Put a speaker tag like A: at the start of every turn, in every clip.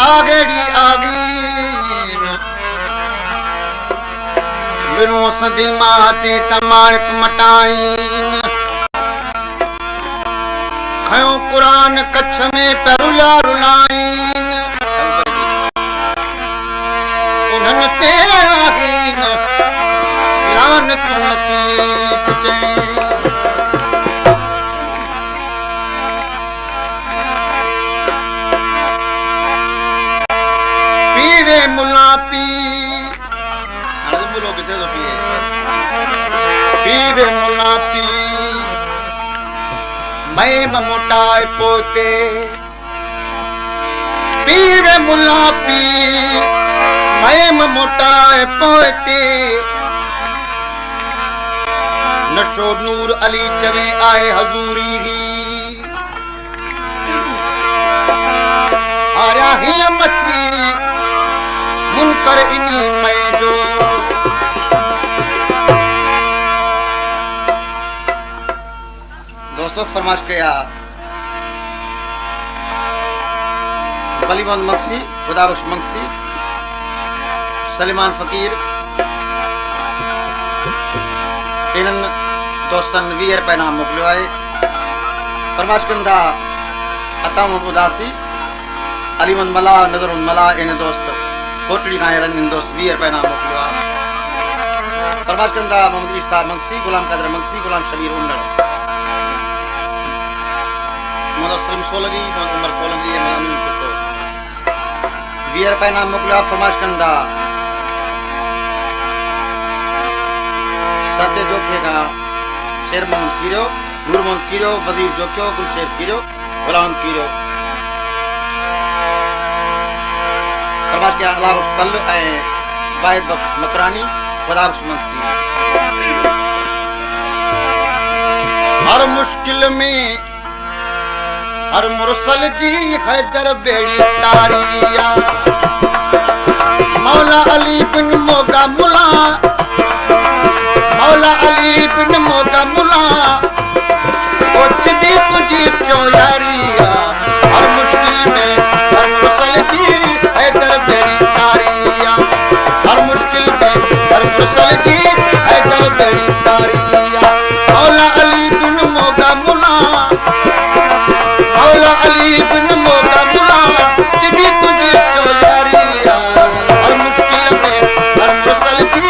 A: आगेड़ी आगीन बिनु सदी माते तमारत मटाइन खयो कुरान कच्छ में पेरुला रुलाइन उन्हन ते आगीन लान तू लतीफ चैन मुला पी बोलो किथे तो पिए पीवे मुला पी मैं मोटाए पोते पीवे मुला पी मैं मोटाए पोते नशो नूर अली चवे आए हजूरी ही आया ही मची मुनकर इन्हीं मैं जो दोस्तों फरमाश किया वली मोहम्मद मक्सी खुदाबख्श मक्सी सलीमान फकीर इन्हनि दोस्तनि 20 रुपए नाम मोकिलियो आहे फरमाश कंदा अताम उदासी अलीमन मला नज़रुन मला इन दोस्त कोटड़ी का रंगीन दोस्त 20 रुपए नाम मोकिलियो आहे फरमाश कंदा मोहम्मद ईसा मंगसी गुलाम कदर मंगसी गुलाम शबीर उन्नड़ मोहम्मद असलम सोलगी मोहम्मद उमर सोलगी मोहम्मद सुतो 20 रुपए नाम मोकिलियो आहे फरमाश कंदा सत्य जोखे का शेर मोहम्मद कीरो नूर मोहम्मद कीरो वजीर जोखियो गुलशेर कीरो गुलाम कीरो फरमाश के अला बख्श पल्लू वाहिद बख्श मकरानी खुदा बख्श मंसी हर मुश्किल में हर मुरसल जी हैदर बेड़ी तारिया मौला अली बिन मोगा मुला मौला अली बिन मोगा मुला कुछ भी तुझी क्यों यारिया हर मुश्किल में हर मुरसल जी हैदर बेड़ी तारिया हर मुश्किल में हर मुरसल जी हैदर बेड़ी तारिया मौला अली बिन मोगा मुला मौला अली बिन मोगा मुला भी तुझे चौयारिया हर मुश्किल में हर मुरसल जी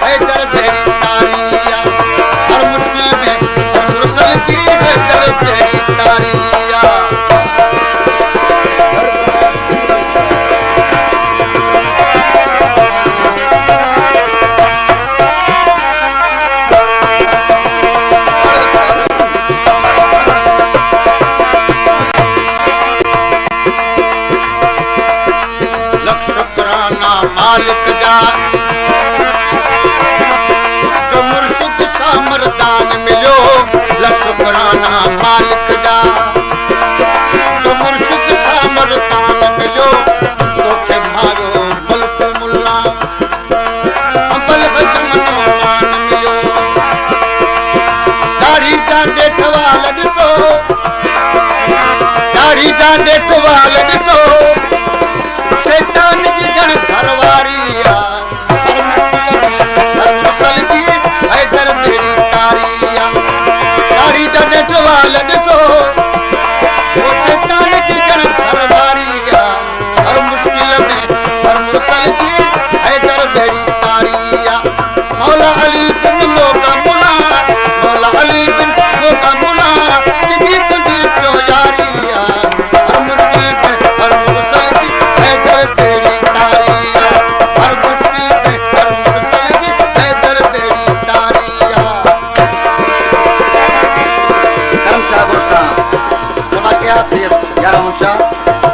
A: हैदर बेड़ी तारिया हर मुश्किल में हर मुरसल जी हैदर बेड़ी तारिया मालिक जा जो मुर्शिद शाह मर्दान मिलो लख शुक्राना मालिक जा जो मुर्शिद शाह मर्दान मिलो तोखे मारो मुल्क मुल्ला अबल जमनो मान मिलो दाढ़ी जा डेठवा लॻसो दाढ़ी जा डेठवा लॻसो शैतान जी जन घरवारिया हर मुसल जी हैदर बेड़ी तारिया दाढ़ी जा डेठवा लॻसो शैतान जी जन घरवारिया हर मुश्किल में हर मुसल जी हैदर बेड़ी तारिया मौला अली बिन मोगा मुला मौला अली बिन मोगा मुला जी तुझी चौयारिया हर मुश्किल में हर मुसल जी हैदर बेड़ी तारिया हर मुश्किल में हर मुसल जी हैदर बेड़ी तारिया करमशाह गोश्ता समाज के सैयद यारम शाह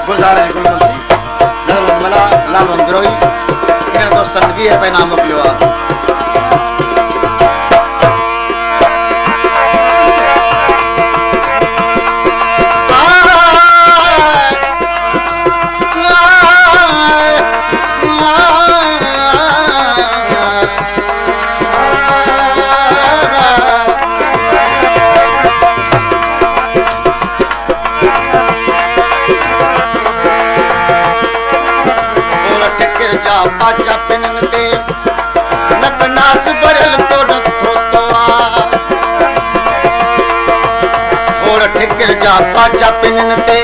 A: गुलजार गुलमसी नजरुल मला लालवन गिरोही इन दोस्तनि 20 रुपए नाम मोकिलियो आहे जा पाचा पिनन ते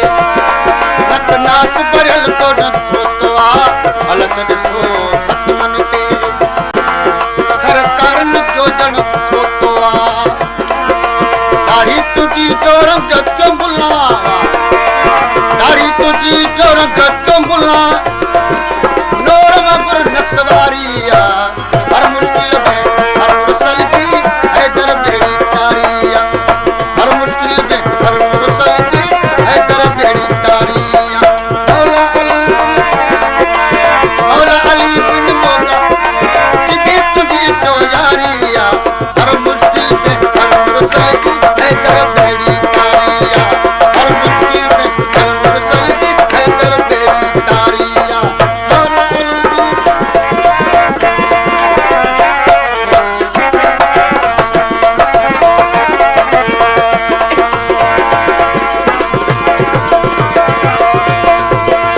A: नक नास भरियल तो न थोतो आ हलत ॾिसो खतमन ते खर करन जो ॼण थोतो आ दाढ़ी तुझी जो रंग चंबुला दाढ़ी तुझी जो रंग चंबुला नूर मगर नसवारी आ हर मुश्किल में हर मुरसल की हैदर बेड़ी तारी आ हर मुश्किल में हर मुरसल की हैदर बेड़ी तारी आ मौला अली बिन मौला की तुझी जो यारी आ हर मुश्किल में हर मुरसल की हैदर बेड़ी तारी आ हर मुश्किल में हर मुरसल की हैदर बेड़ी तारी आ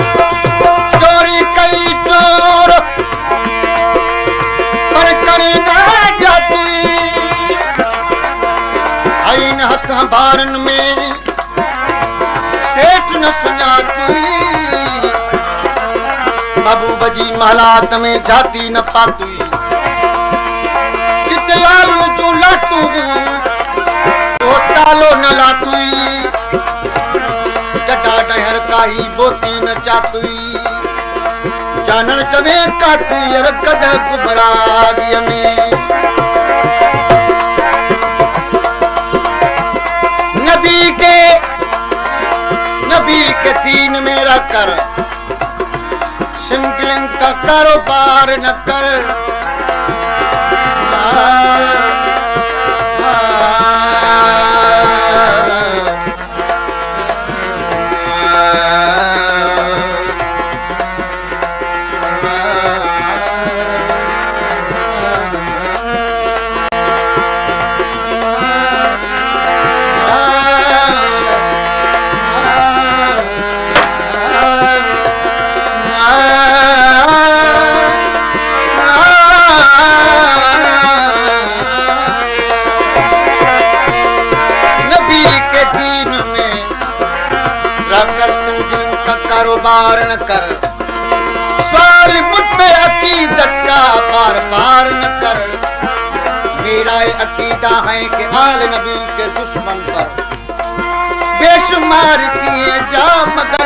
A: चोरी कई चोर पर करे ना जाती आइन हथ बारन में सेठ न सुञाती महबूब जी महलात में जाती न पाती कितलाल जो लाटू वो तालो न लातुई डडा डहर काई बोती न चातुई जानन चवे काती यर गड गुबरागी में नबी के दीन में रखकर सिंगलिंग का कारोबार न कर कारोबार न कर सवाल मुझ पे अकीदत का बार बार न कर मेरा अकीदा है कि आल नबी के दुश्मन पर बेशुमार किए जा मगर